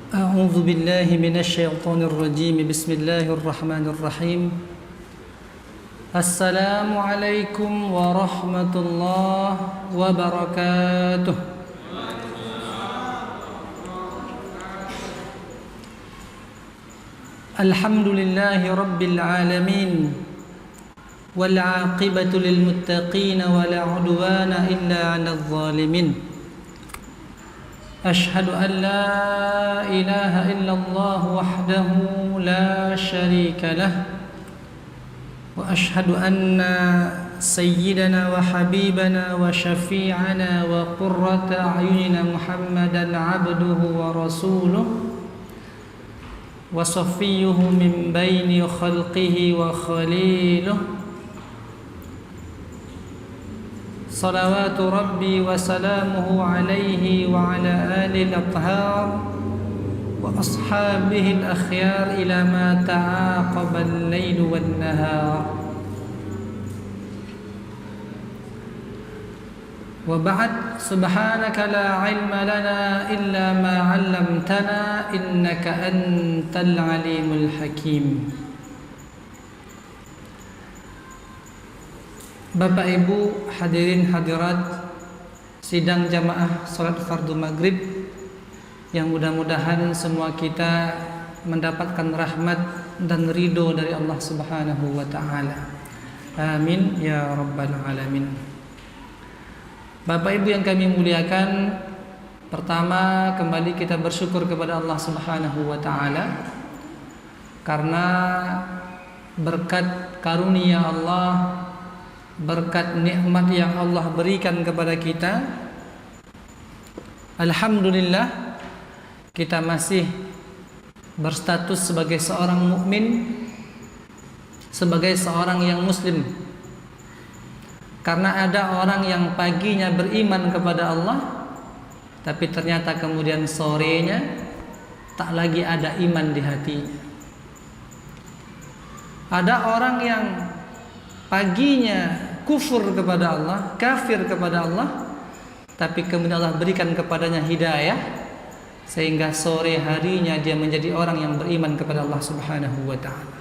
أعوذ بالله من الشيطان الرجيم بسم الله الرحمن الرحيم السلام عليكم ورحمة الله وبركاته الحمد لله رب العالمين والعاقبة للمتقين ولا عدوان إلا على الظالمين أشهد أن لا إله إلا الله وحده لا شريك له وأشهد أن سيدنا وحبيبنا وشفيعنا وقرة أعيننا محمدا عبده ورسوله وصفيه من بين خلقه وخليله صلوات ربي وسلامه عليه وعلى آله الأطهار وأصحابه الأخيار إلى ما تعاقب الليل والنهار وبعد سبحانك لا علم لنا إلا ما علمتنا إنك أنت العليم الحكيم. Bapak Ibu hadirin hadirat sidang jamaah salat fardu maghrib yang mudah-mudahan semua kita mendapatkan rahmat dan ridho dari Allah Subhanahu wa taala. Amin ya rabbal alamin. Bapak Ibu yang kami muliakan, pertama kembali kita bersyukur kepada Allah Subhanahu wa taala karena berkat karunia Allah, berkat nikmat yang Allah berikan kepada kita, alhamdulillah kita masih berstatus sebagai seorang mukmin, sebagai seorang yang muslim. Karena ada orang yang paginya beriman kepada Allah, tapi ternyata kemudian sorenya tak lagi ada iman di hatinya. Ada orang yang paginya kufur kepada Allah, kafir kepada Allah, tapi kemudian Allah berikan kepadanya hidayah sehingga sore harinya dia menjadi orang yang beriman kepada Allah Subhanahu wa taala.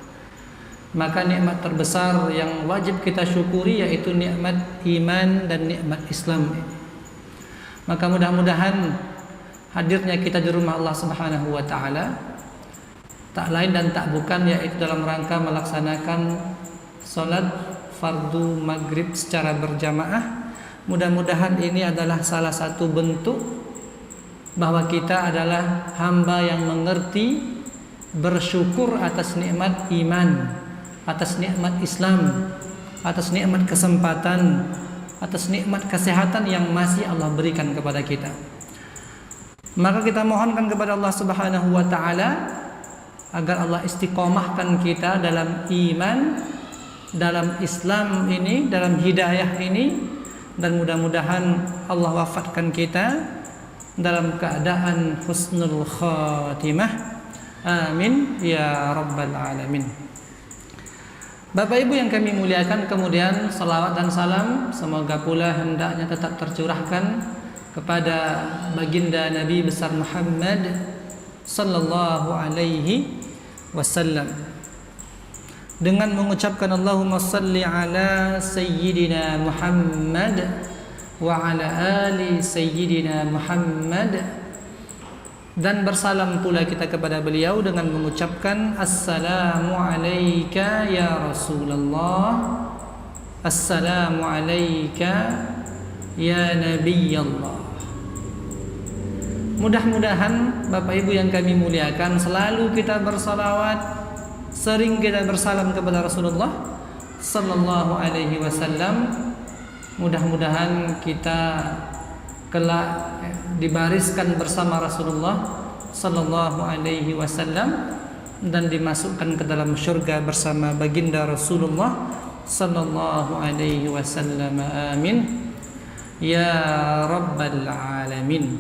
Maka nikmat terbesar yang wajib kita syukuri yaitu nikmat iman dan nikmat Islam. Maka mudah-mudahan hadirnya kita di rumah Allah Subhanahu wa taala tak lain dan tak bukan yaitu dalam rangka melaksanakan salat fardu maghrib secara berjamaah. Mudah-mudahan ini adalah salah satu bentuk bahwa kita adalah hamba yang mengerti, bersyukur atas nikmat iman, atas nikmat Islam, atas nikmat kesempatan, atas nikmat kesehatan yang masih Allah berikan kepada kita. Maka kita mohonkan kepada Allah Subhanahu wa taala agar Allah istiqomahkan kita dalam iman, dalam Islam ini, dalam hidayah ini, dan mudah-mudahan Allah wafatkan kita dalam keadaan husnul khatimah. Amin ya rabbal alamin. Bapak Ibu yang kami muliakan, kemudian salawat dan salam semoga pula hendaknya tetap tercurahkan kepada baginda Nabi besar Muhammad sallallahu alaihi wasallam dengan mengucapkan Allahumma salli ala sayyidina Muhammad wa ala ali sayyidina Muhammad, dan bersalam pula kita kepada beliau dengan mengucapkan assalamu alayka ya Rasulullah, assalamu alayka ya Nabiyallah. Mudah-mudahan Bapak Ibu yang kami muliakan selalu kita bersalawat, sering kita bersalam kepada Rasulullah sallallahu alaihi wasallam. Mudah-mudahan kita kelak dibariskan bersama Rasulullah sallallahu alaihi wasallam dan dimasukkan ke dalam syurga bersama baginda Rasulullah sallallahu alaihi wasallam. Amin ya rabbal alamin.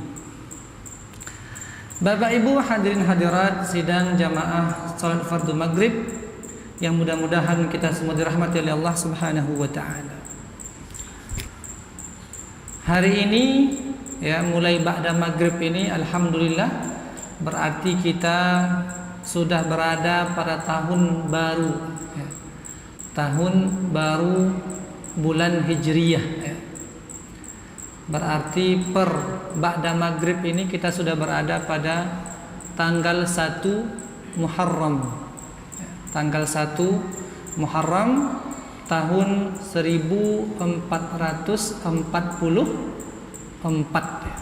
Bapak Ibu hadirin hadirat sidang jamaah salat fardu maghrib yang mudah-mudahan kita semua dirahmati oleh Allah Subhanahu wa taala. Hari ini ya mulai ba'da maghrib ini alhamdulillah berarti kita sudah berada pada tahun baru, ya. Tahun baru bulan Hijriyah, ya. Berarti per ba'da maghrib ini kita sudah berada pada tanggal 1 Muharram, ya. Tanggal 1 Muharram tahun 1444, ya.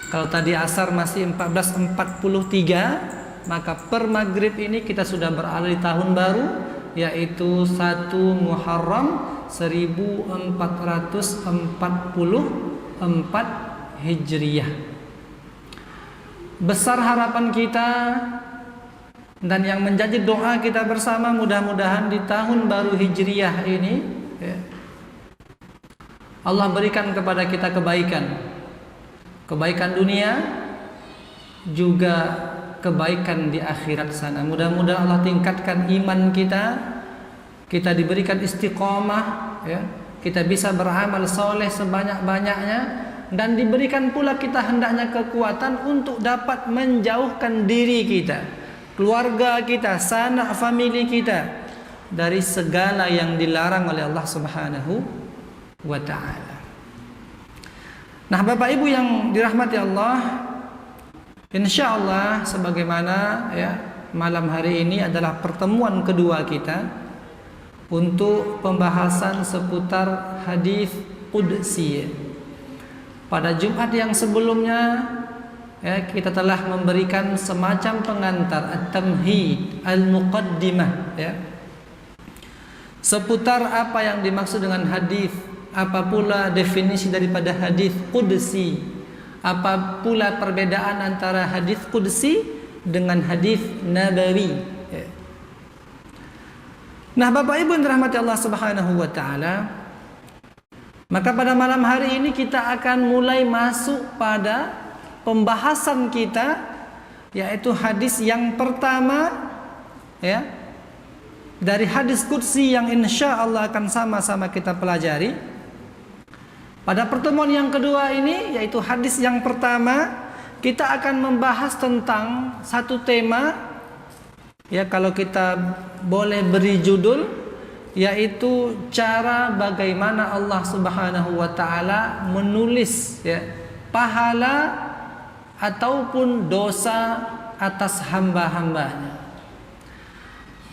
Kalau tadi asar masih 1443, maka per maghrib ini kita sudah berada di tahun baru, yaitu 1 Muharram 1444 Hijriyah. Besar harapan kita dan yang menjadi doa kita bersama, mudah-mudahan di tahun baru Hijriyah ini, ya, Allah berikan kepada kita kebaikan dunia, juga kebaikan di akhirat sana. Mudah-mudahan Allah tingkatkan iman kita diberikan istiqomah, ya, kita bisa beramal soleh sebanyak-banyaknya, dan diberikan pula kita hendaknya kekuatan untuk dapat menjauhkan diri kita, keluarga kita, sanak famili kita dari segala yang dilarang oleh Allah Subhanahu wa ta'ala. Nah, Bapak Ibu yang dirahmati Allah, insyaallah sebagaimana, ya, malam hari ini adalah pertemuan kedua kita untuk pembahasan seputar hadis qudsi. Pada Jumat yang sebelumnya, ya, kita telah memberikan semacam pengantar at-tamhid al-muqaddimah, ya, seputar apa yang dimaksud dengan hadis, apa pula definisi daripada hadis qudsi, apa pula perbedaan antara hadis qudsi dengan hadis nabawi, ya. Nah, Bapak Ibu yang dirahmati Allah Subhanahu wa ta'ala, maka pada malam hari ini kita akan mulai masuk pada pembahasan kita, yaitu hadis yang pertama, ya, dari hadis qudsi yang insya Allah akan sama-sama kita pelajari. Pada pertemuan yang kedua ini, yaitu hadis yang pertama, kita akan membahas tentang satu tema, ya, kalau kita boleh beri judul, yaitu cara bagaimana Allah Subhanahu wa ta'ala menulis, ya, pahala ataupun dosa atas hamba-hambanya.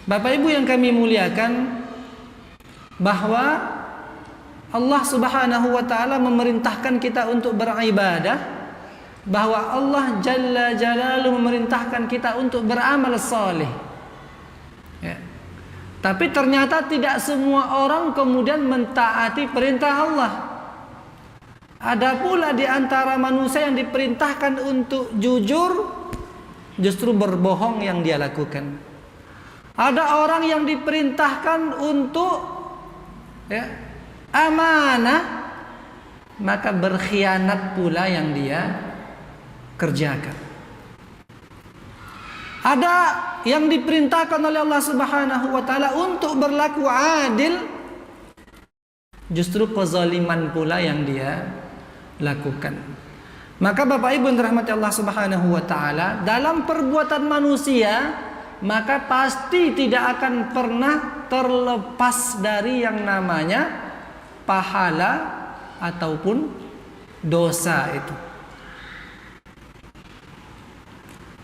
Bapak Ibu yang kami muliakan, bahwa Allah Subhanahu wa ta'ala memerintahkan kita untuk beribadah, bahwa Allah Jalla Jalaluhu memerintahkan kita untuk beramal saleh, ya. Tapi ternyata tidak semua orang kemudian mentaati perintah Allah. Ada pula di antara manusia yang diperintahkan untuk jujur, justru berbohong yang dia lakukan. Ada orang yang diperintahkan untuk, ya, amanah, maka berkhianat pula yang dia kerjakan. Ada yang diperintahkan oleh Allah Subhanahu wa ta'ala untuk berlaku adil, justru kezaliman pula yang dia lakukan. Maka Bapak Ibu yang dirahmati Allah Subhanahu wa ta'ala, dalam perbuatan manusia, maka pasti tidak akan pernah terlepas dari yang namanya pahala ataupun dosa itu.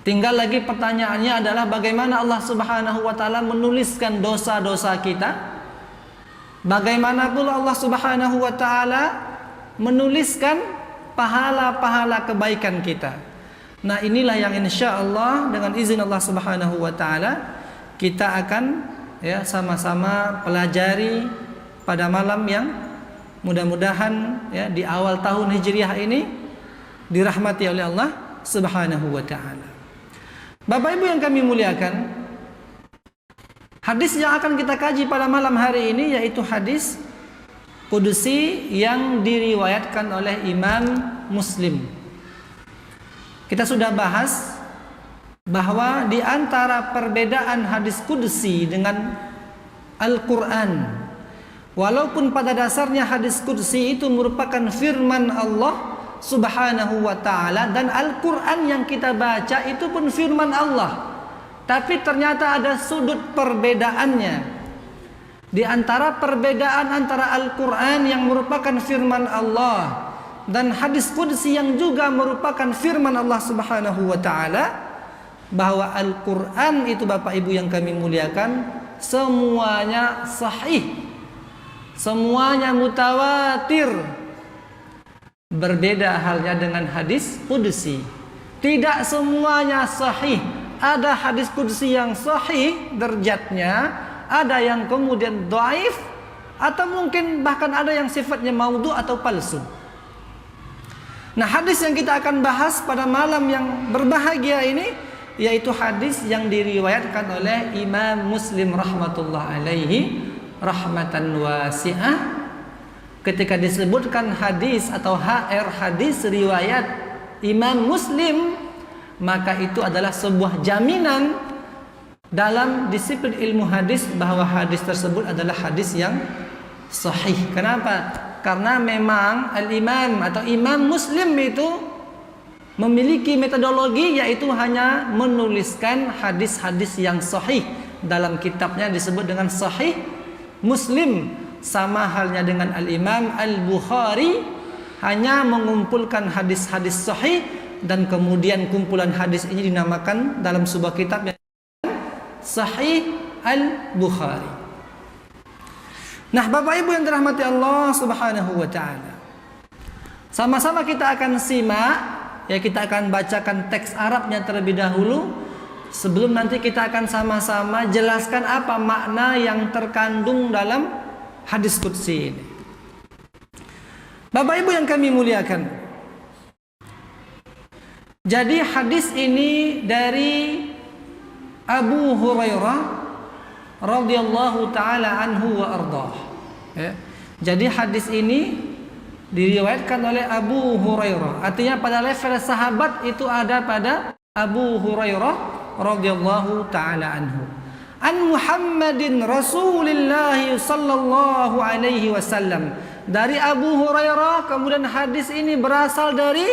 Tinggal lagi pertanyaannya adalah bagaimana Allah Subhanahu wa ta'ala menuliskan dosa-dosa kita, bagaimana pula Allah Subhanahu wa ta'ala menuliskan pahala-pahala kebaikan kita. Nah, inilah yang insya Allah dengan izin Allah Subhanahu wa ta'ala kita akan, ya, sama-sama pelajari pada malam yang mudah-mudahan, ya, di awal tahun Hijriah ini dirahmati oleh Allah Subhanahu wa ta'ala. Bapak Ibu yang kami muliakan, hadis yang akan kita kaji pada malam hari ini yaitu hadis qudsi yang diriwayatkan oleh Imam Muslim. Kita sudah bahas bahwa di antara perbedaan hadis qudsi dengan Al-Quran, walaupun pada dasarnya hadis qudsi itu merupakan firman Allah Subhanahu wa ta'ala, dan Al-Quran yang kita baca itu pun firman Allah. Tapi ternyata ada sudut perbedaannya. Di antara perbedaan antara Al-Quran yang merupakan firman Allah dan hadis qudsi yang juga merupakan firman Allah Subhanahu wa ta'ala, bahwa Al-Quran itu Bapak Ibu yang kami muliakan, semuanya sahih, semuanya mutawatir. Berbeda halnya dengan hadis qudsi. Tidak semuanya sahih. Ada hadis qudsi yang sahih derajatnya, ada yang kemudian dhaif, atau mungkin bahkan ada yang sifatnya maudhu atau palsu. Nah, hadis yang kita akan bahas pada malam yang berbahagia ini yaitu hadis yang diriwayatkan oleh Imam Muslim rahmatullah alaihi rahmatan wasi'ah. Ketika disebutkan hadis atau HR hadis riwayat Imam Muslim, maka itu adalah sebuah jaminan dalam disiplin ilmu hadis bahwa hadis tersebut adalah hadis yang sahih. Kenapa? Karena memang al-imam atau Imam Muslim itu memiliki metodologi, yaitu hanya menuliskan hadis-hadis yang sahih. Dalam kitabnya disebut dengan Sahih Muslim. Sama halnya dengan Al-Imam Al-Bukhari, hanya mengumpulkan hadis-hadis sahih, dan kemudian kumpulan hadis ini dinamakan dalam sebuah kitab yang Sahih Al-Bukhari. Nah, Bapak Ibu yang dirahmati Allah Subhanahu wa ta'ala, sama-sama kita akan simak, ya, kita akan bacakan teks Arabnya terlebih dahulu sebelum nanti kita akan sama-sama jelaskan apa makna yang terkandung dalam hadis qudsi ini. Bapak Ibu yang kami muliakan, jadi hadis ini dari Abu Hurairah radhiyallahu taala anhu wa ardah. Ya. Jadi hadis ini diriwayatkan oleh Abu Hurairah. Artinya pada level sahabat itu ada pada Abu Hurairah radhiyallahu taala anhu. An Muhammadin Rasulillah sallallahu alaihi wasallam. Dari Abu Hurairah, kemudian hadis ini berasal dari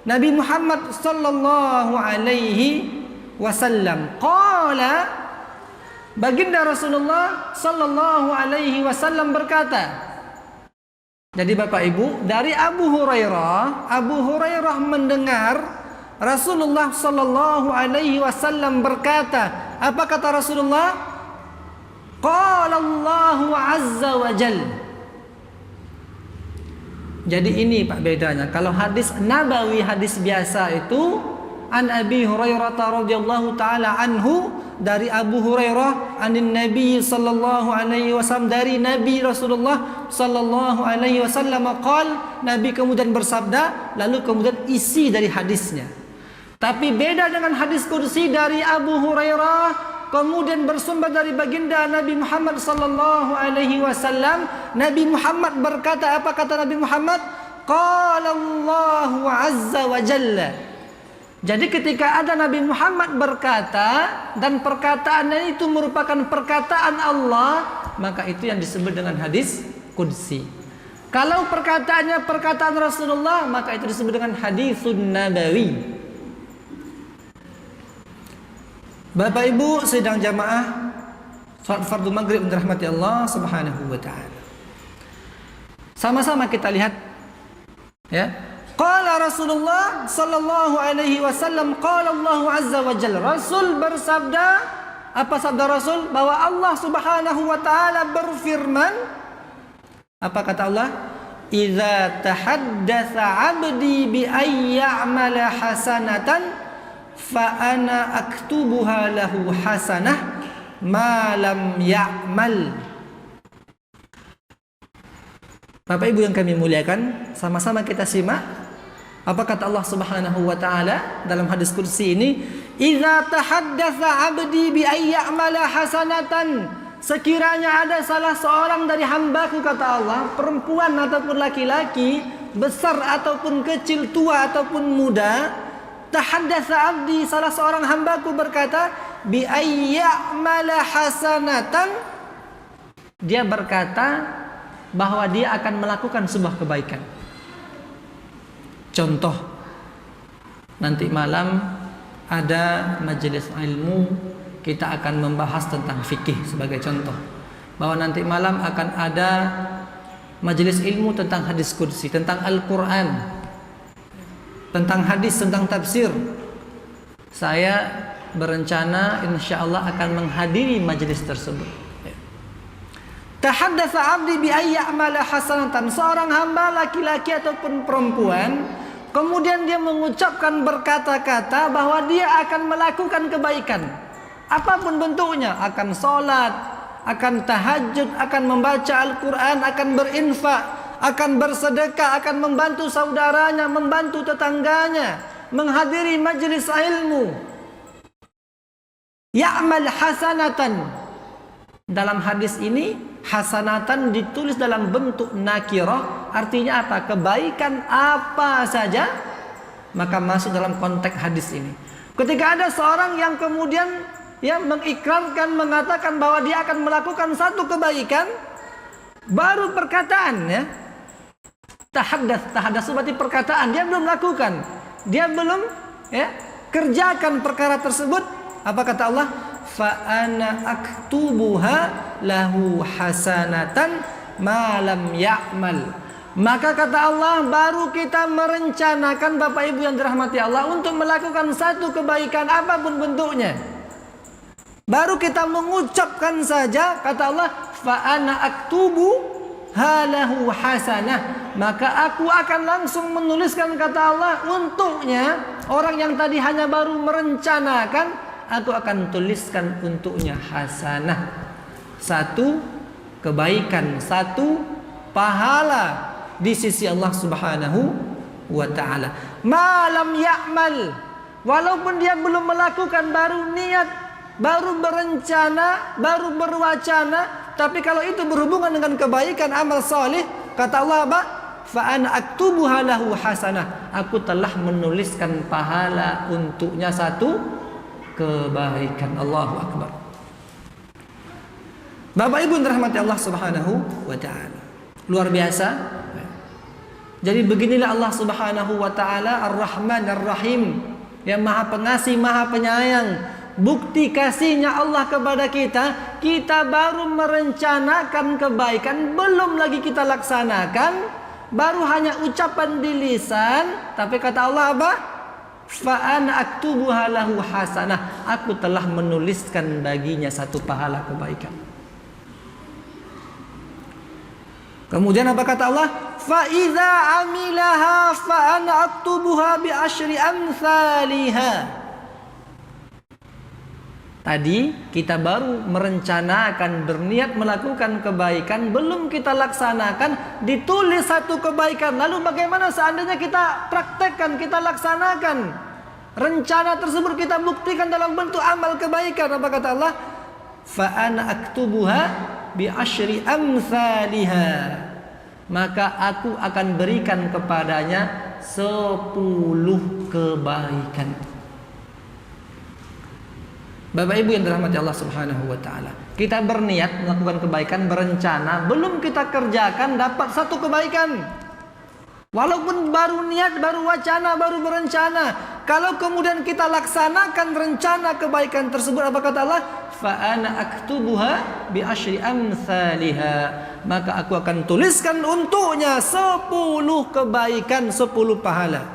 Nabi Muhammad sallallahu alaihi wasallam. Qala, baginda Rasulullah sallallahu alaihi wasallam berkata. Jadi Bapak Ibu, dari Abu Hurairah mendengar Rasulullah sallallahu alaihi wasallam berkata. Apa kata Rasulullah? Qala Allahu azza wa jalla. Jadi ini Pak bedanya. Kalau hadis nabawi, hadis biasa itu an Abi Hurairah radhiyallahu taala anhu, dari Abu Hurairah anin Nabi sallallahu alaihi wasallam, dari Nabi Rasulullah sallallahu alaihi wasallam qala, Nabi kemudian bersabda, lalu kemudian isi dari hadisnya. Tapi beda dengan hadis qudsi dari Abu Hurairah, kemudian bersumber dari baginda Nabi Muhammad sallallahu alaihi wasallam. Nabi Muhammad berkata, apa kata Nabi Muhammad? Qala Allahu azza wa jalla. Jadi ketika ada Nabi Muhammad berkata dan perkataannya itu merupakan perkataan Allah, maka itu yang disebut dengan hadis qudsi. Kalau perkataannya perkataan Rasulullah, maka itu disebut dengan hadisun nabawi. Bapak Ibu sedang jamaah salat fardu maghrib dirahmati Allah Subhanahu wa taala. Sama-sama kita lihat, ya. Qala Rasulullah sallallahu alaihi wasallam, qala Allah azza wa jalla. Rasul bersabda, apa sabda Rasul? Bahwa Allah Subhanahu wa taala berfirman. Apa kata Allah? Idza tahaddatsa 'abdi bi ay ya'mala hasanatan fa ana aktubuha lahu hasanah ma lam ya'mal. Bapak Ibu yang kami muliakan, sama-sama kita simak apa kata Allah Subhanahu wa taala dalam hadis qudsi ini, idza tahaddatsa 'abdi bi ay ya'mala hasanatan. Sekiranya ada salah seorang dari hambaku, kata Allah, perempuan ataupun laki-laki, besar ataupun kecil, tua ataupun muda, tahaddatsa 'abdi, salah seorang hambaku berkata, bi ay ya'mala hasanatan, dia berkata bahwa dia akan melakukan sebuah kebaikan. Contoh, nanti malam ada majelis ilmu, kita akan membahas tentang fikih sebagai contoh. Bahwa nanti malam akan ada majelis ilmu tentang hadis qudsi, tentang Al-Quran, tentang hadis, tentang tafsir. Saya berencana insya Allah akan menghadiri majelis tersebut. Tahaddatsa 'abdi bi ayyi a'mala hasanatan. Seorang hamba laki-laki ataupun perempuan kemudian dia mengucapkan berkata-kata bahwa dia akan melakukan kebaikan apapun bentuknya, akan sholat, akan tahajud, akan membaca Al-Quran, akan berinfak, akan bersedekah, akan membantu saudaranya, membantu tetangganya, menghadiri majelis ilmu. Ya'mal hasanatan. Dalam hadis ini hasanatan ditulis dalam bentuk nakirah, artinya apa? Kebaikan apa saja, maka masuk dalam konteks hadis ini. Ketika ada seorang yang kemudian mengikrarkan, mengatakan bahwa dia akan melakukan satu kebaikan, baru perkataan, tahaddas berarti perkataan, dia belum lakukan, dia belum kerjakan perkara tersebut. Apa kata Allah? Fa ana aktubuha lahu hasanatan ma lam ya'mal. Maka kata Allah, baru kita merencanakan, Bapak Ibu yang dirahmati Allah, untuk melakukan satu kebaikan apapun bentuknya. Baru kita mengucapkan saja, kata Allah, fa ana aktubu halahu hasanah, maka aku akan langsung menuliskan, kata Allah, untuknya. Orang yang tadi hanya baru merencanakan, aku akan tuliskan untuknya hasanah, satu kebaikan, satu pahala di sisi Allah Subhanahu wa ta'ala. Malam ya'mal, walaupun dia belum melakukan, baru niat, baru berencana, baru berwacana, tapi kalau itu berhubungan dengan kebaikan, amal salih, kata Allah apa? Fa ana aktubuha lahu hasanah, aku telah menuliskan pahala untuknya satu kebaikan. Allahu akbar. Bapak Ibu yang dirahmati Allah Subhanahu wa ta'ala, luar biasa. Jadi beginilah Allah Subhanahu wa ta'ala Ar-Rahman Ar-Rahim, yang maha pengasih, maha penyayang. Bukti kasihnya Allah kepada kita, kita baru merencanakan kebaikan, belum lagi kita laksanakan, baru hanya ucapan di lisan, tapi kata Allah apa? Fa ana aktubuha lahu hasanah, aku telah menuliskan baginya satu pahala kebaikan. Kemudian apa kata Allah? Fa idza amilaha fa ana aktubuha bi asyri amsalihha. Tadi kita baru merencanakan, berniat melakukan kebaikan, belum kita laksanakan, ditulis satu kebaikan. Lalu bagaimana seandainya kita praktekkan, kita laksanakan rencana tersebut, kita buktikan dalam bentuk amal kebaikan? Apa kata Allah? Fa ana aktubuha bi asyri amsalihha, maka aku akan berikan kepadanya 10 kebaikan. Bapak Ibu yang dirahmati Allah Subhanahu wa ta'ala, kita berniat melakukan kebaikan, berencana, belum kita kerjakan, dapat satu kebaikan. Walaupun baru niat, baru wacana, baru berencana, kalau kemudian kita laksanakan rencana kebaikan tersebut, apa kata Allah? Fa ana aktubuha bi asyri amsalihha, maka aku akan tuliskan untuknya 10 kebaikan, 10 pahala.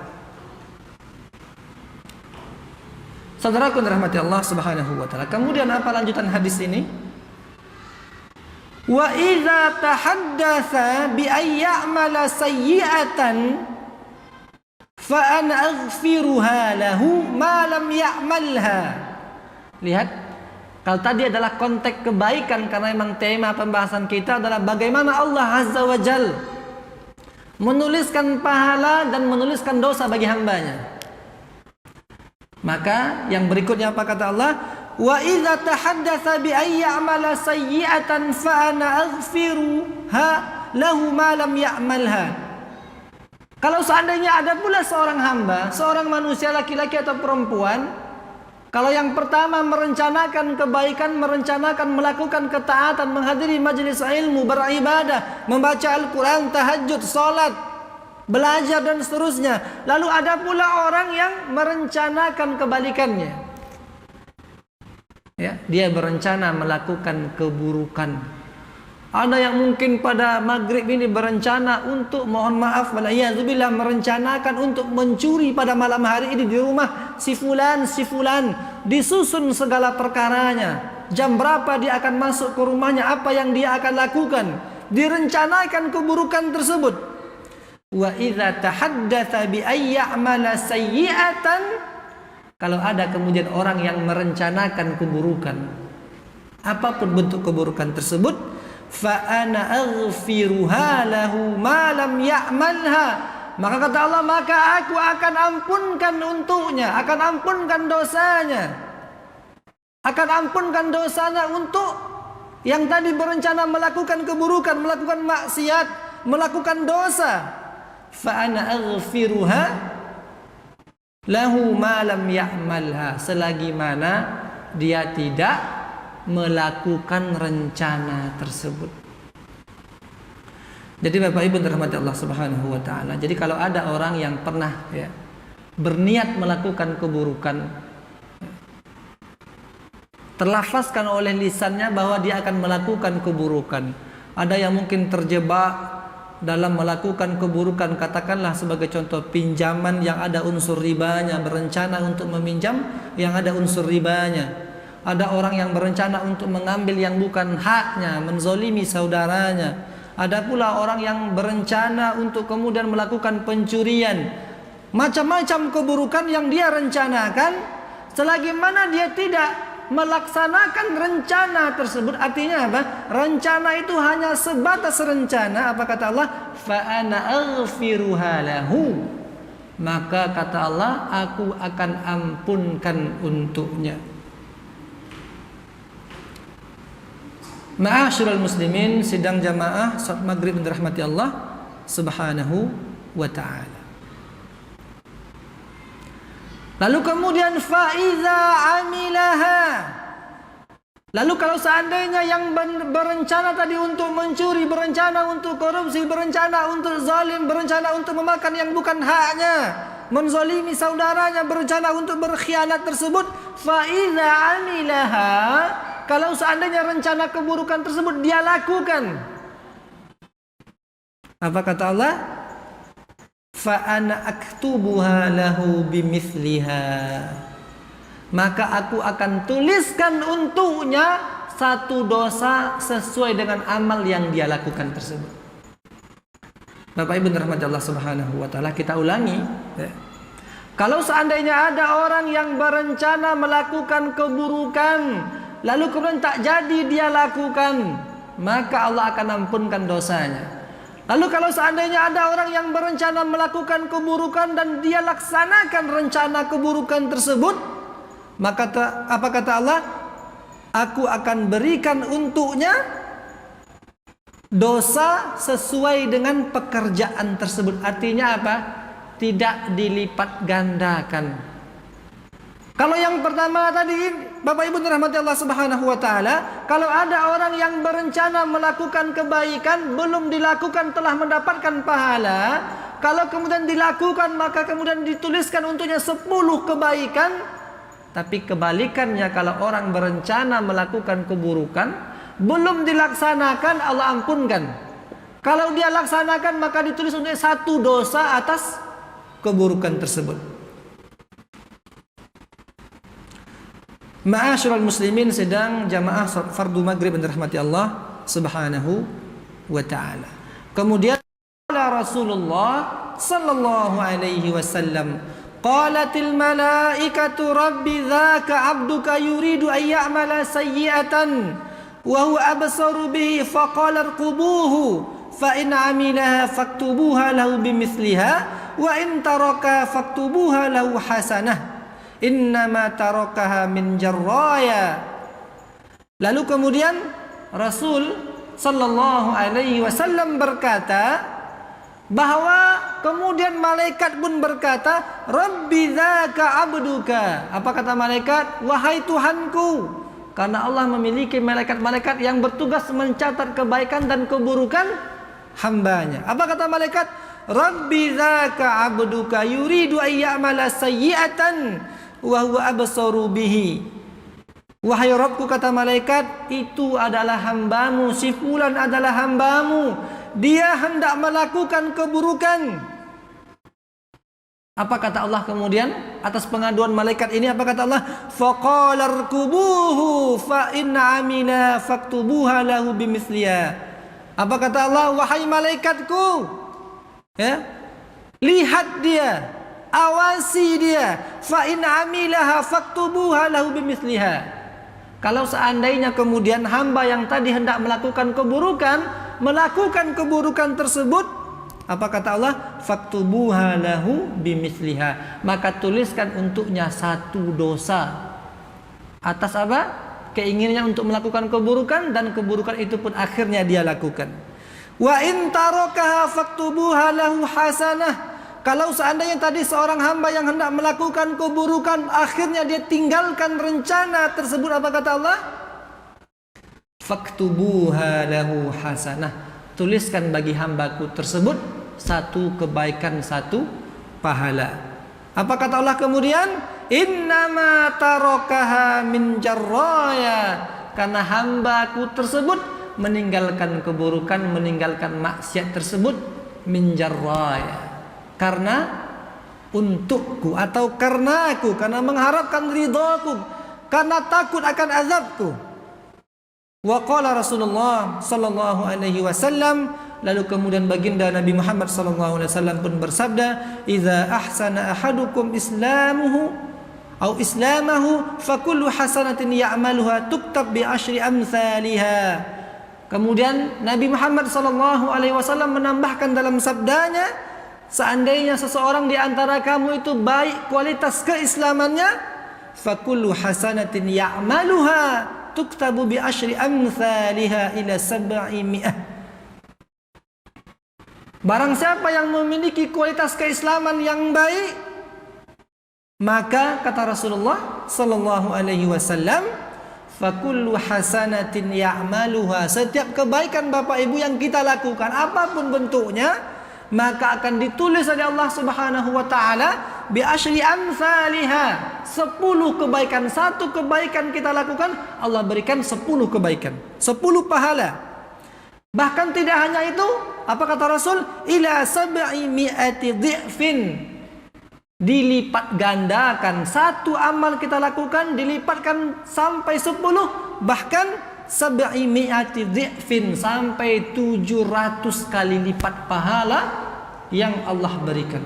Saudaraku dirahmati Allah Subhanahu wa ta'ala. Kemudian apa lanjutan hadis ini? Wa idza tahaddatsa bi ay ya'mala sayyi'atan fa ana aghfiruha lahu ma lam ya'malha. Lihat, kalau tadi adalah konteks kebaikan, karena memang tema pembahasan kita adalah bagaimana Allah Azza wa Jalla menuliskan pahala dan menuliskan dosa bagi hambanya. Maka yang berikutnya apa kata Allah? Wa idza tahaddatsa bi ay ya'mala sayyi'atan fa ana aghfiruha lahu ma lam ya'malha. Kalau seandainya ada pula seorang hamba, seorang manusia laki-laki atau perempuan, kalau yang pertama merencanakan kebaikan, merencanakan melakukan ketaatan, menghadiri majelis ilmu, beribadah, membaca Al-Quran, tahajud, salat, belajar dan seterusnya. Lalu ada pula orang yang merencanakan kebalikannya. Ya, dia berencana melakukan keburukan. Ada yang mungkin pada maghrib ini berencana untuk, mohon maaf, walaiyazubillah, merencanakan untuk mencuri pada malam hari ini di rumah si fulan, disusun segala perkaranya. Jam berapa dia akan masuk ke rumahnya, apa yang dia akan lakukan, direncanakan keburukan tersebut. Wa idza tahaddatsa bi ayya'mala sayyi'atan, kalau ada kemudian orang yang merencanakan keburukan, apapun bentuk keburukan tersebut, fa ana aghfiruha lahu ma lam ya'malha, maka kata Allah, maka aku akan ampunkan untuknya, akan ampunkan dosanya, untuk yang tadi berencana melakukan keburukan, melakukan maksiat, melakukan dosa. Fa ana aghfiruha lahu ma lam ya'malha, selagi mana dia tidak melakukan rencana tersebut. Jadi Bapak Ibu dirahmati Allah Subhanahu wa taala. Jadi kalau ada orang yang pernah berniat melakukan keburukan, terlafazkan oleh lisannya bahwa dia akan melakukan keburukan. Ada yang mungkin terjebak dalam melakukan keburukan, katakanlah sebagai contoh pinjaman yang ada unsur ribanya, berencana untuk meminjam yang ada unsur ribanya. Ada orang yang berencana untuk mengambil yang bukan haknya, menzolimi saudaranya. Ada pula orang yang berencana untuk kemudian melakukan pencurian. Macam-macam keburukan yang dia rencanakan, selagi mana dia tidak melaksanakan rencana tersebut. Artinya apa? Rencana itu hanya sebatas rencana. Apa kata Allah? Fa ana aghfiruha lahu, maka kata Allah, aku akan ampunkan untuknya. Ma'asyiral muslimin, sidang jamaah salat maghrib yang dirahmati Allah Subhanahu wa ta'ala. Lalu kemudian faiza amilaha, lalu kalau seandainya yang berencana tadi untuk mencuri, berencana untuk korupsi, berencana untuk zalim, berencana untuk memakan yang bukan haknya, menzalimi saudaranya, berencana untuk berkhianat tersebut, faiza amilaha, kalau seandainya rencana keburukan tersebut dia lakukan, apa kata Allah? Fa ana aktubuha lahu bimithliha, maka aku akan tuliskan untuknya satu dosa sesuai dengan amal yang dia lakukan tersebut. Bapak Ibu dirahmati Allah Subhanahu wa taala, kita ulangi. Kalau seandainya ada orang yang berencana melakukan keburukan, lalu kemudian tak jadi dia lakukan, maka Allah akan ampunkan dosanya. Lalu kalau seandainya ada orang yang berencana melakukan keburukan dan dia laksanakan rencana keburukan tersebut, maka apa kata Allah? Aku akan berikan untuknya dosa sesuai dengan pekerjaan tersebut. Artinya apa? Tidak dilipat gandakan. Kalau yang pertama tadi, Bapak Ibu dirahmati Allah Subhanahu wa taala, kalau ada orang yang berencana melakukan kebaikan, belum dilakukan telah mendapatkan pahala. Kalau kemudian dilakukan, maka kemudian dituliskan untuknya 10 kebaikan. Tapi kebalikannya, kalau orang berencana melakukan keburukan, belum dilaksanakan, Allah ampunkan. Kalau dia laksanakan, maka ditulis untuknya 1 dosa atas keburukan tersebut. Ma'asyiral muslimin, sedang jamaah fardu maghrib yang dirahmati Allah Subhanahu wa taala. Kemudian Rasulullah sallallahu alaihi wasallam, qalatil malaikatu rabbi dzaka abduka yuridu an ya'mala sayyi'atan wa huwa absaru bihi faqala irqubuhu fa in 'amilaha faktubuha lahu bimithliha wa in taraka faktubuha lahu hasanah innama tarakaha min jarraya. Lalu kemudian Rasul sallallahu alaihi wasallam berkata bahwa kemudian malaikat pun berkata, Rabbi dzaka abduka. Apa kata malaikat? Wahai Tuhanku. Karena Allah memiliki malaikat-malaikat yang bertugas mencatat kebaikan dan keburukan hambanya. Apa kata malaikat? Rabbi dzaka 'abduka yuridu an ya'mala sayyi'atan wa huwa absaru bihi. Wahai Rabbku, kata malaikat, itu adalah hambamu, si fulan adalah hambamu, dia hendak melakukan keburukan. Apa kata Allah kemudian atas pengaduan malaikat ini? Apa kata Allah? Faqala rkubuhu fa inna amila faktubuha lahu bimithliha. Apa kata Allah? Wahai malaikatku, ya, lihat dia, awasi dia, fa in amilaha faktubuha lahu bimithliha. Kalau seandainya kemudian hamba yang tadi hendak melakukan keburukan tersebut, apa kata Allah? Faktubuha lahu bimithliha. Maka tuliskan untuknya satu dosa. Atas apa? Keinginannya untuk melakukan keburukan, dan keburukan itu pun akhirnya dia lakukan. Wa in tarakaha faktubuha lahu hasanah. Kalau seandainya tadi seorang hamba yang hendak melakukan keburukan, akhirnya dia tinggalkan rencana tersebut, apa kata Allah? Faktubuha lahu hasanah. Tuliskan bagi hambaku tersebut satu kebaikan, satu pahala. Apa kata Allah kemudian? Innama tarakaha min jarraya. Karena hambaku tersebut meninggalkan keburukan, meninggalkan maksiat tersebut min jarraya. Karena untukku, atau karena aku, karena mengharapkan ridhaku, karena takut akan azabku. Wa qala Rasulullah sallallahu alaihi wasallam, lalu kemudian baginda Nabi Muhammad sallallahu alaihi wasallam pun bersabda, "Idza ahsana ahadukum islamahu fakullu hasanatin ya'maluha tuktab bi asyri amsalha." Kemudian Nabi Muhammad sallallahu alaihi wasallam menambahkan dalam sabdanya, seandainya seseorang di antara kamu itu baik kualitas keislamannya, fakullu hasanatin ya'maluha tuktabu bi asyri amsalha ila 700. Barang siapa yang memiliki kualitas keislaman yang baik, maka kata Rasulullah sallallahu alaihi wasallam, fakullu hasanatin ya'maluha, setiap kebaikan Bapak Ibu yang kita lakukan apapun bentuknya, maka akan ditulis oleh Allah Subhanahu wa taala bi asyri amsalha, 10 kebaikan. Satu kebaikan kita lakukan, Allah berikan 10 kebaikan, 10 pahala. Bahkan tidak hanya itu, apa kata Rasul? Ila 700 dhi'fin, dilipat gandakan. Satu amal kita lakukan dilipatkan sampai 10, bahkan 700 dhi'fin, sampai 700 kali lipat pahala yang Allah berikan.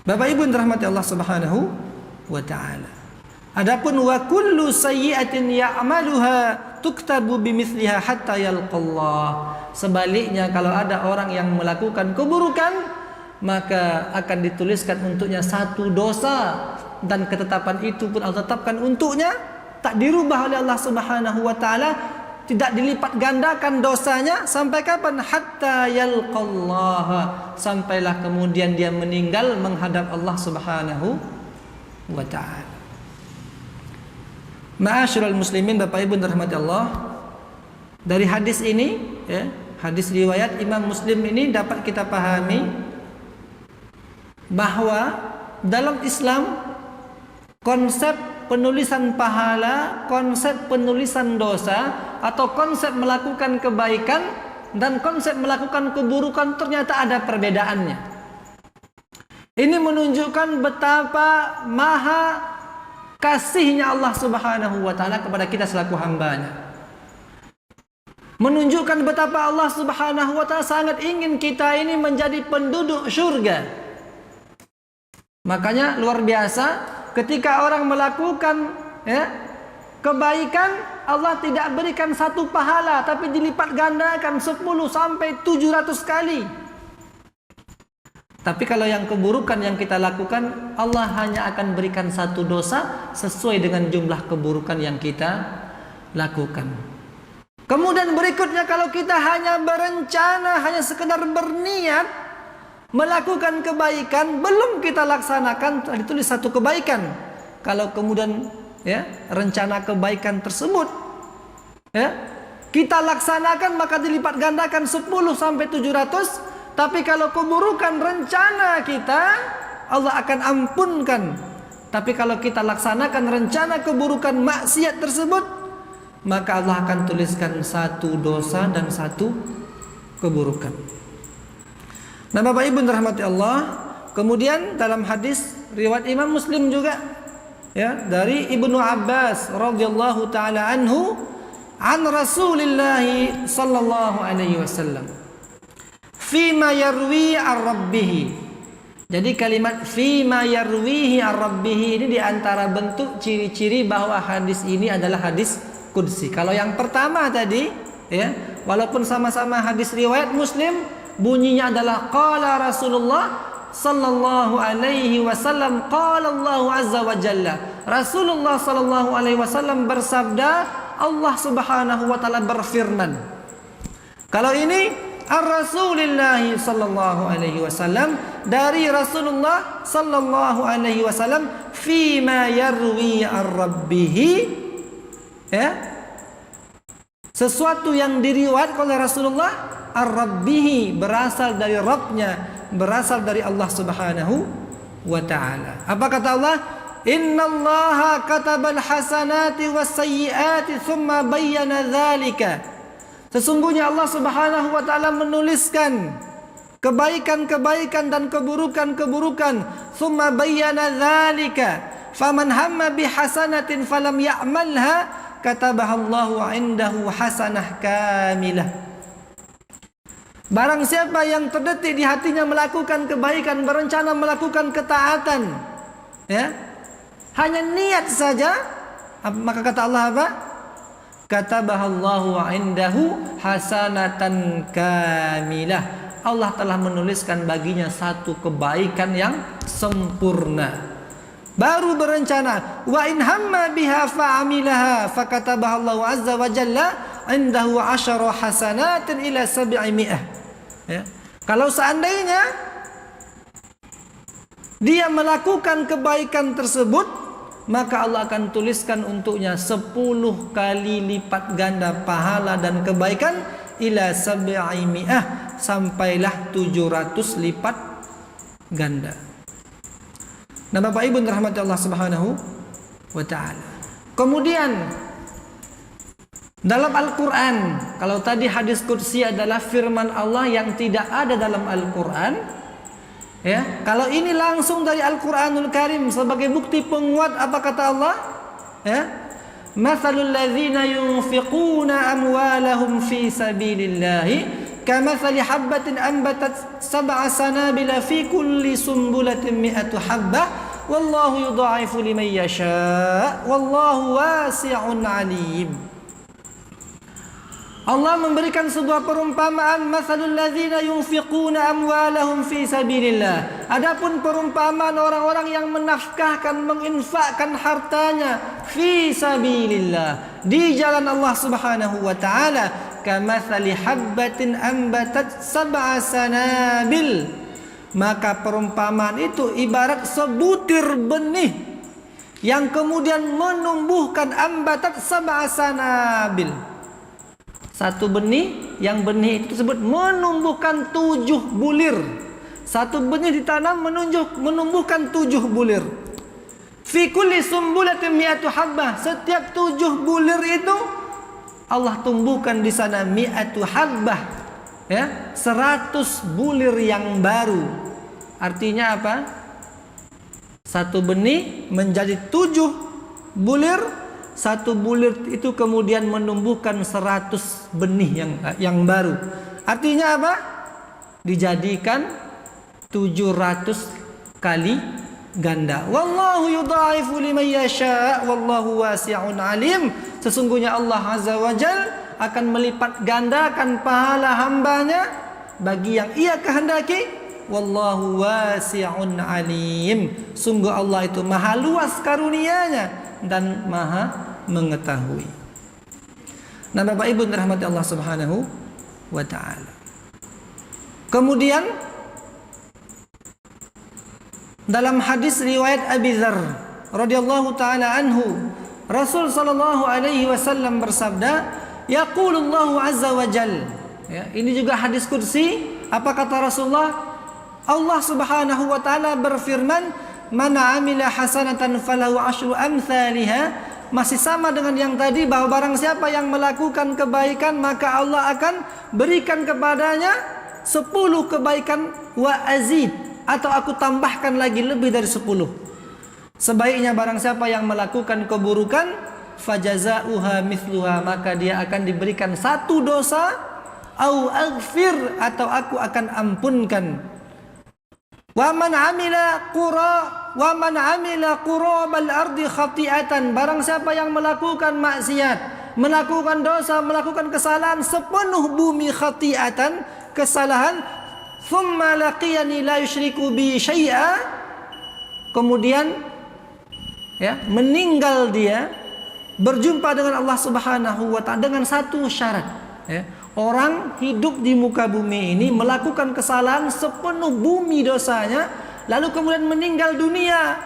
Bapak Ibu yang dirahmati Allah Subhanahu wa taala. Adapun wa kullu sayyi'atin ya'maluha tuktabu bimithliha hatta yalqallah. Sebaliknya, kalau ada orang yang melakukan keburukan, maka akan dituliskan untuknya satu dosa, dan ketetapan itu pun Allah tetapkan untuknya, tak dirubah oleh Allah Subhanahu wa taala, tidak dilipat gandakan dosanya sampai kapan? Hatta yalqallaha, sampailah kemudian dia meninggal menghadap Allah Subhanahu wa taala. Ma'asyiral muslimin, Bapak Ibu dirahmati Allah, dari hadis ini, ya, hadis riwayat Imam Muslim ini dapat kita pahami bahwa dalam Islam konsep penulisan pahala, konsep penulisan dosa, atau konsep melakukan kebaikan dan konsep melakukan keburukan ternyata ada perbedaannya. Ini menunjukkan betapa maha kasihnya Allah Subhanahu wa taala kepada kita selaku hambanya. Menunjukkan betapa Allah Subhanahu wa taala sangat ingin kita ini menjadi penduduk surga. Makanya luar biasa, ketika orang melakukan, ya, kebaikan, Allah tidak berikan satu pahala, tapi dilipat gandakan 10 sampai 700 kali. Tapi kalau yang keburukan yang kita lakukan, Allah hanya akan berikan satu dosa sesuai dengan jumlah keburukan yang kita lakukan. Kemudian berikutnya, kalau kita hanya berencana, hanya sekedar berniat melakukan kebaikan, belum kita laksanakan, ditulis satu kebaikan. Kalau kemudian, ya, rencana kebaikan tersebut, ya, kita laksanakan, maka dilipat gandakan 10 sampai 700. Tapi kalau keburukan rencana kita, Allah akan ampunkan. Tapi kalau kita laksanakan rencana keburukan maksiat tersebut, maka Allah akan tuliskan satu dosa dan satu keburukan. Nah, Bapak Ibu rahmati Allah, kemudian dalam hadis riwayat Imam Muslim juga, ya, dari Ibnu Abbas radhiyallahu taala anhu, an Rasulillah sallallahu alaihi wasallam, fima yarwi ar-rabbih. Jadi kalimat fima yarwihi ar-rabbih ini diantara bentuk ciri-ciri bahwa hadis ini adalah hadis qudsi. Kalau yang pertama tadi, ya, walaupun sama-sama hadis riwayat Muslim, bunyinya adalah qala Rasulullah sallallahu alaihi wasallam, qala Allah azza wa jalla. Rasulullah sallallahu alaihi wasallam bersabda, Allah Subhanahu wa taala berfirman. Kalau ini Ar-Rasulillah sallallahu alaihi wasallam, dari Rasulullah sallallahu alaihi wasallam, fima yarwi ar-rabbih, ya, sesuatu yang diriwayatkan oleh Rasulullah ar-rabbih, berasal dari Rabbnya, berasal dari Allah Subhanahu wa taala. Apa kata Allah? Innallaha katabal hasanati was sayyiati tsumma bayyana dzalika. Sesungguhnya Allah Subhanahu wa taala menuliskan kebaikan-kebaikan dan keburukan-keburukan. Tsumma bayyana dzalika. Faman hamma bihasanatin falam ya'malha katabahallahu 'indahu hasanah kamilah. Barang siapa yang terdetik di hatinya melakukan kebaikan, berencana melakukan ketaatan, ya, hanya niat saja, maka kata Allah apa? Katabahallahu 'indahu hasanatan kamilah. Allah telah menuliskan baginya satu kebaikan yang sempurna. Baru berencana, wa in hamma biha fa'amilaha fakatabahallahu azza wa jalla 'indahu 'asyara hasanatin ila 700. Ya. Kalau seandainya dia melakukan kebaikan tersebut, maka Allah akan tuliskan untuknya 10 kali lipat ganda pahala dan kebaikan, ila 700, sampailah 700 lipat ganda. Nah, Bapak Ibu rahmati Allah Subhanahu wa taala. Kemudian dalam Al-Qur'an, kalau tadi hadis qudsi adalah firman Allah yang tidak ada dalam Al-Qur'an, ya, kalau ini langsung dari Al-Qur'anul Karim sebagai bukti penguat, apa kata Allah? Ya, mathalul ladzina yunfiquna amwalahum fi sabilillahi kamathali habbatin anbatat sab'a sanabila fi kulli sumbulatin mi'atu habbah wallahu yudha'ifu liman yasha' wallahu wasi'un 'alim. Allah memberikan sebuah perumpamaan, mathalul ladzina yunfiquna amwalahum fi sabilillah. Adapun perumpamaan orang-orang yang menafkahkan, menginfakkan hartanya fi sabilillah, di jalan Allah Subhanahu wa taala, kamathali habbatin ambatat sab'a sanabil. Maka perumpamaan itu ibarat sebutir benih yang kemudian menumbuhkan ambatat sab'a sanabil. Satu benih, yang benih itu tersebut menumbuhkan 7 bulir. Satu benih ditanam menumbuhkan 7 bulir. Fi kulli sumbulatin mi'atu habbah. Setiap 7 bulir itu Allah tumbuhkan di sana mi'atu habbah, ya, 100 bulir yang baru. Artinya apa? Satu benih menjadi 7 bulir. Satu bulir itu kemudian menumbuhkan 100 benih yang baru. Artinya apa? Dijadikan 700 kali ganda. Wallahu yudha'ifu liman yasha' wallahu wasi'un 'alim. Sesungguhnya Allah Azza wa Jal akan melipat gandakan pahala hambanya bagi yang ia kehendaki. Wallahu wasi'un 'alim. Sungguh Allah itu maha luas karunia-Nya dan maha mengetahui. Nah, Bapak Ibu rahmati Allah Subhanahu wa taala. Kemudian dalam hadis riwayat Abi Dzar radhiyallahu taala anhu, Rasul sallallahu alaihi wasallam bersabda, yaqulullahu azza wa jalla. Ya, ini juga hadis qudsi. apa kata Rasulullah? Allah Subhanahu wa taala berfirman, "Man 'amila hasanatan falahu 'asyru amsalihha." Masih sama dengan yang tadi, bahwa barang siapa yang melakukan kebaikan maka Allah akan berikan kepadanya 10 kebaikan wa azid, atau aku tambahkan lagi lebih dari 10. Sebaiknya barang siapa yang melakukan keburukan, fajazauha mithluha, maka dia akan diberikan 1 dosa, au aghfir, atau aku akan ampunkan. Wa man amila qurabal ardi khati'atan, barang siapa yang melakukan maksiat, melakukan dosa, melakukan kesalahan sepenuh bumi khati'atan, kesalahan, thumma laqiyani la yusyriku bi syai'a, kemudian ya, meninggal dia berjumpa dengan Allah Subhanahu wa taala dengan 1 syarat, ya. Orang hidup di muka bumi ini melakukan kesalahan sepenuh bumi dosanya, lalu kemudian meninggal dunia,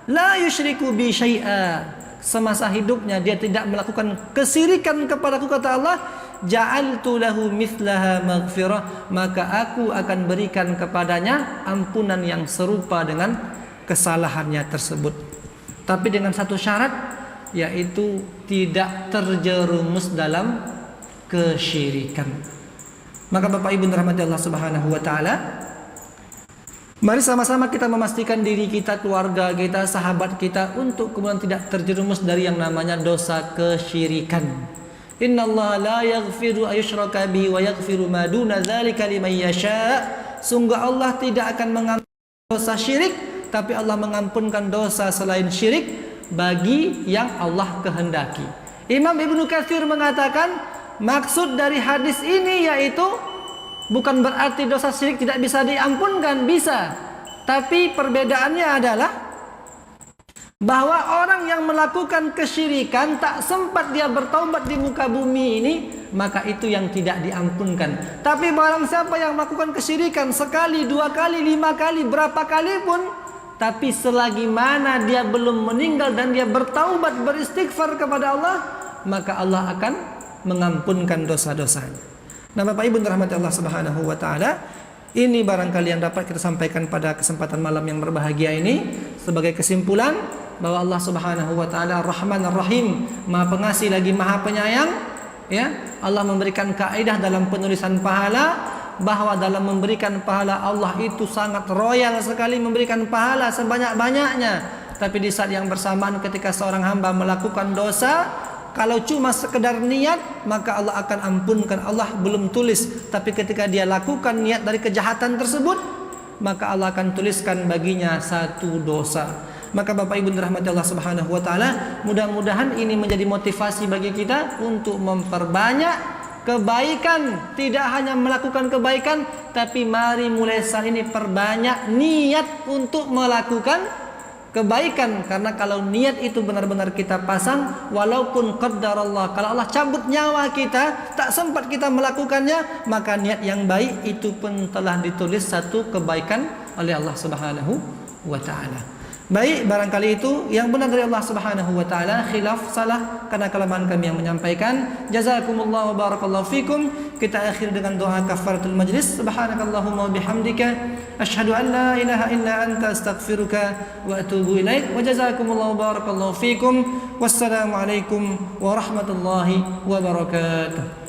la yusyriku bi syai'a, semasa hidupnya dia tidak melakukan kesirikan kepadaku, kata Allah, ja'altu lahu mithlaha maghfirah, maka aku akan berikan kepadanya ampunan yang serupa dengan kesalahannya tersebut. Tapi dengan 1 syarat, yaitu tidak terjerumus dalam kesyirikan. Maka Bapak Ibu dirahmati Allah Subhanahu wa taala, mari sama-sama kita memastikan diri kita, keluarga kita, sahabat kita untuk kemudian tidak terjerumus dari yang namanya dosa kesyirikan. Innallaha la yaghfiru ayyushraka bihi wa yaghfiru ma duna dzalika liman yasha. Sungguh Allah tidak akan mengampuni dosa syirik, tapi Allah mengampunkan dosa selain syirik bagi yang Allah kehendaki. Imam Ibnu Katsir mengatakan, maksud dari hadis ini yaitu bukan berarti dosa syirik tidak bisa diampunkan, bisa. Tapi perbedaannya adalah bahwa orang yang melakukan kesyirikan tak sempat dia bertaubat di muka bumi ini, maka itu yang tidak diampunkan. Tapi barang siapa yang melakukan kesyirikan sekali, 2 kali, 5 kali, berapa kali pun, tapi selagi mana dia belum meninggal dan dia bertaubat, beristighfar kepada Allah, maka Allah akan mengampunkan dosa-dosanya. Nah, Bapak Ibu dirahmati Allah Subhanahu wa taala, ini barangkali yang dapat kita sampaikan pada kesempatan malam yang berbahagia ini sebagai kesimpulan bahwa Allah Subhanahu wa taala Ar-Rahman Ar-Rahim, Maha Pengasih lagi Maha Penyayang, ya. Allah memberikan kaidah dalam penulisan pahala bahwa dalam memberikan pahala Allah itu sangat royal sekali, memberikan pahala sebanyak-banyaknya. Tapi di saat yang bersamaan ketika seorang hamba melakukan dosa, kalau cuma sekedar niat, maka Allah akan ampunkan. Allah belum tulis, tapi ketika dia lakukan niat dari kejahatan tersebut, maka Allah akan tuliskan baginya 1 dosa. Maka Bapak Ibu dirahmati Allah Subhanahu wa taala, mudah-mudahan ini menjadi motivasi bagi kita untuk memperbanyak kebaikan. Tidak hanya melakukan kebaikan, tapi mari mulai saat ini perbanyak niat untuk melakukan kebaikan. Karena kalau niat itu benar-benar kita pasang, walaupun qaddarallah, kalau Allah cabut nyawa kita, tak sempat kita melakukannya, maka niat yang baik itu pun telah ditulis 1 kebaikan oleh Allah Subhanahu wa taala. Baik, barangkali itu yang benar dari Allah Subhanahu wa taala, khilaf salah karena kelemahan kami yang menyampaikan. Jazakumullah wa barakallahu fikum. Kita akhir dengan doa kafaratul majlis. Subhanakallahumma wa bihamdika asyhadu an la ilaha illa anta astaghfiruka wa atubu ilaik. Wa jazakumullah wa barakallahu fikum. Wassalamu alaikum warahmatullahi wabarakatuh.